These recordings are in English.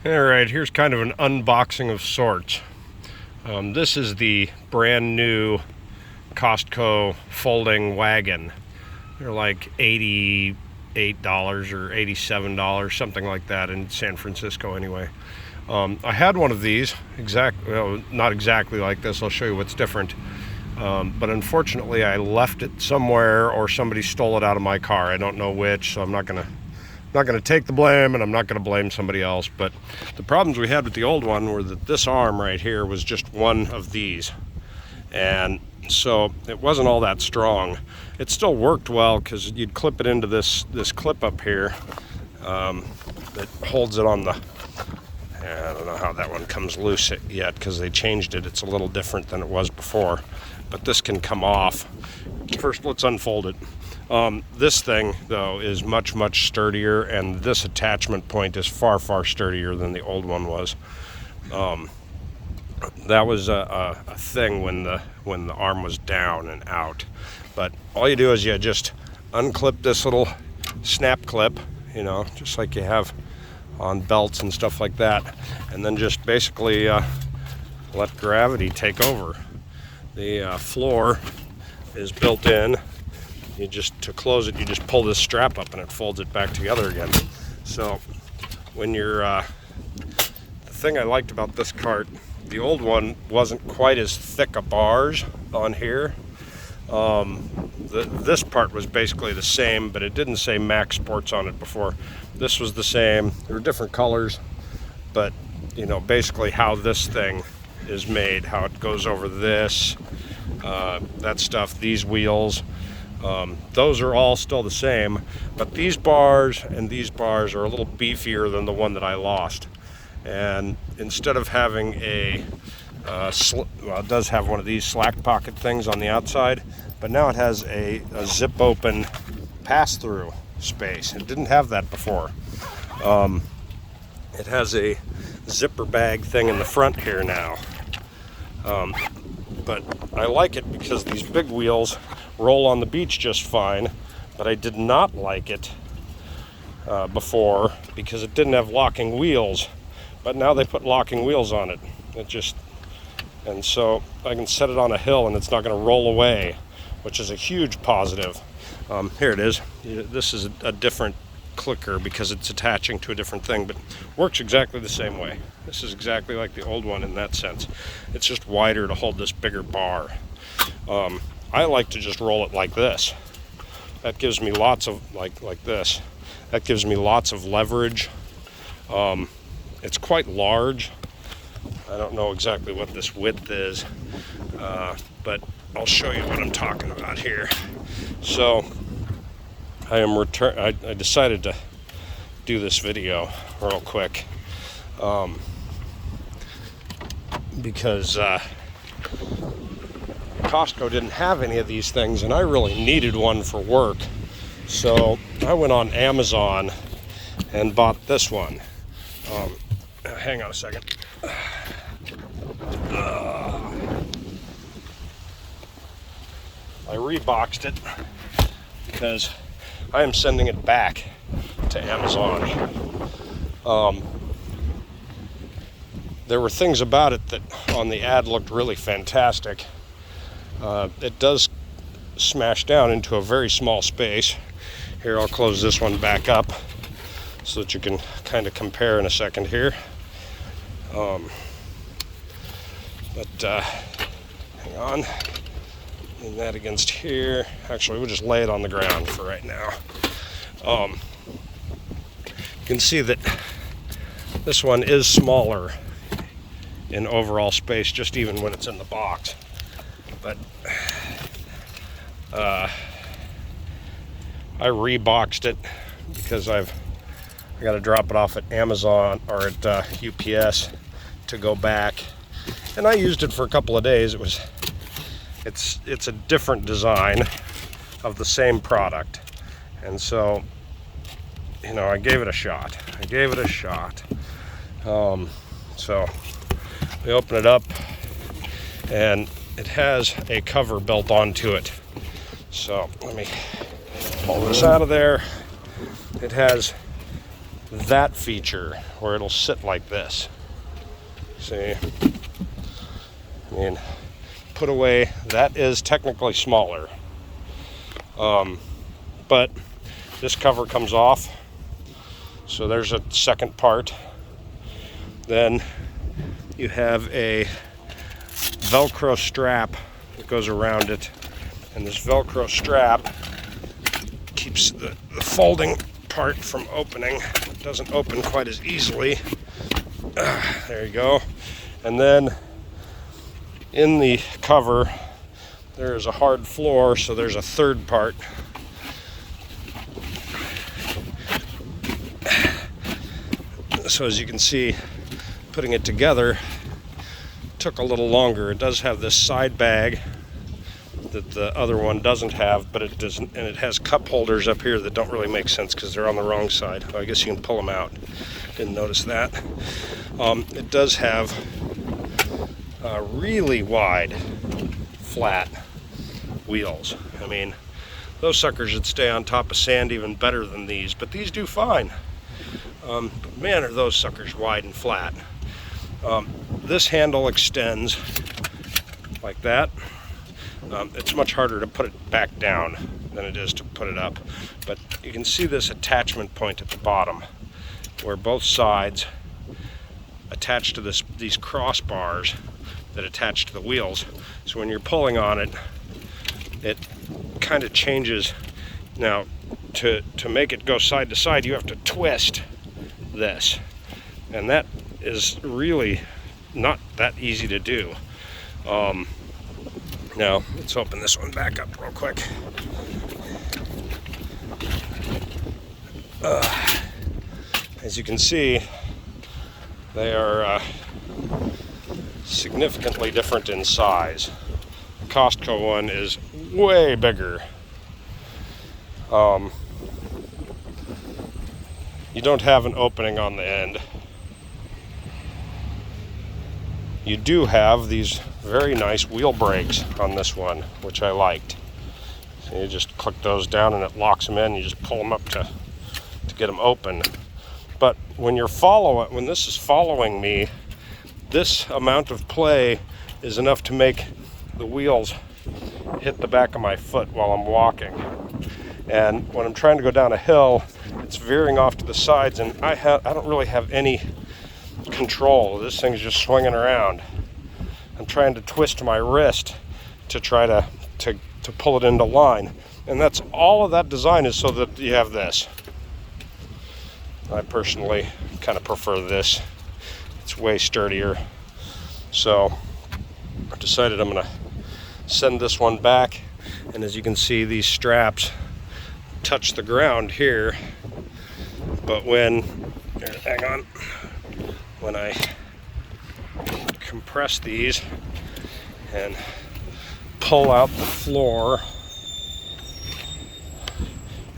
Alright, here's kind of an unboxing of sorts. This is the brand new Costco folding wagon. They're like $88 or $87, something like that in San Francisco anyway. I had one of these, not exactly like this, I'll show you what's different. But unfortunately I left it somewhere or somebody stole it out of my car. I don't know which, so I'm not gonna take the blame, and I'm not going to blame somebody else. But the problems we had with the old one were that this arm right here was just one of these, and so it wasn't all that strong. It still worked well because you'd clip it into this clip up here that holds it on the, I don't know how that one comes loose yet because they changed it. It's a little different than it was before, but this can come off. First, let's unfold it. This thing, though, is much sturdier, and this attachment point is far sturdier than the old one was. That was a thing when the arm was down and out. But all you do is you just unclip this little snap clip, just like you have on belts and stuff like that, and then just basically let gravity take over. The floor is built in. To close it, you just pull this strap up and it folds it back together again. So when you're, the thing I liked about this cart, the old one wasn't quite as thick a bars on here. This part was basically the same, but it didn't say Max Sports on it before. This was the same. There were different colors, but basically how this thing is made, how it goes over this, that stuff, these wheels. Those are all still the same, but these bars and these bars are a little beefier than the one that I lost. And instead of having it does have one of these slack pocket things on the outside, but now it has a zip open pass-through space. It didn't have that before. It has a zipper bag thing in the front here now. But I like it because these big wheels roll on the beach just fine, but I did not like it before because it didn't have locking wheels, but now they put locking wheels on it. And so I can set it on a hill and it's not going to roll away, which is a huge positive. Here it is. This is a different clicker because it's attaching to a different thing, but works exactly the same way. This is exactly like the old one in that sense. It's just wider to hold this bigger bar. I like to just roll it like this. That gives me lots of, like this. That gives me lots of leverage. It's quite large. I don't know exactly what this width is, but I'll show you what I'm talking about here. So I decided to do this video real quick because Costco didn't have any of these things, and I really needed one for work. So I went on Amazon and bought this one. Hang on a second. I reboxed it because I am sending it back to Amazon. There were things about it that on the ad looked really fantastic. It does smash down into a very small space. Here, I'll close this one back up so that you can kind of compare in a second here. Hang on. Lean that against here. Actually, we'll just lay it on the ground for right now. You can see that this one is smaller in overall space, just even when it's in the box. But I reboxed it because I got to drop it off at Amazon or at UPS to go back, and I used it for a couple of days. It's a different design of the same product, and so I gave it a shot. So we open it up, and it has a cover built onto it. So let me pull this out of there. It has that feature where it'll sit like this. See? I mean, put away, that is technically smaller. But this cover comes off, so there's a second part. Then you have a Velcro strap that goes around it, and this Velcro strap keeps the folding part from opening. It doesn't open quite as easily. There you go. And then in the cover there is a hard floor, so there's a third part. So as you can see, putting it together took a little longer. It does have this side bag that the other one doesn't have, but it doesn't, and it has cup holders up here that don't really make sense because they're on the wrong side. I guess you can pull them out. Didn't notice that. It does have really wide, flat wheels. I mean, those suckers would stay on top of sand even better than these, but these do fine. But man, are those suckers wide and flat. This handle extends like that. It's much harder to put it back down than it is to put it up. But you can see this attachment point at the bottom where both sides attach to these crossbars that attach to the wheels. So when you're pulling on it, it kind of changes. Now, to make it go side to side, you have to twist this. And that is really not that easy to do. Now, let's open this one back up real quick. As you can see, they are significantly different in size. The Costco one is way bigger. You don't have an opening on the end. You do have these very nice wheel brakes on this one, which I liked. So you just click those down and it locks them in. You just pull them up to get them open. But when this is following me, this amount of play is enough to make the wheels hit the back of my foot while I'm walking. And when I'm trying to go down a hill, it's veering off to the sides, and I don't really have any control. This thing's just swinging around. I'm trying to twist my wrist to try to pull it into line. And that's all of that design is so that you have this. I personally kind of prefer this. It's way sturdier. So I've decided I'm going to send this one back. And as you can see, these straps touch the ground here. But when I compress these and pull out the floor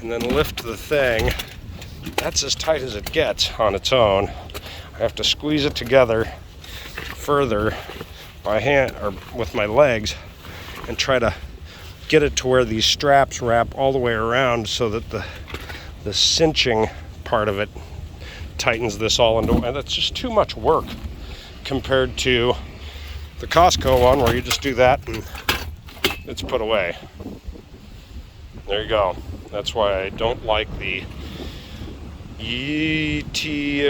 and then lift the thing, that's as tight as it gets on its own. I have to squeeze it together further by hand or with my legs and try to get it to where these straps wrap all the way around so that the cinching part of it tightens this all into, and that's just too much work compared to the Costco one where you just do that and it's put away. There you go. That's why I don't like the Uyittour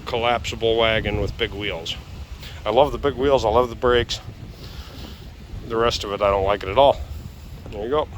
collapsible wagon with big wheels. I love the big wheels, I love the brakes. The rest of it, I don't like it at all. There you go.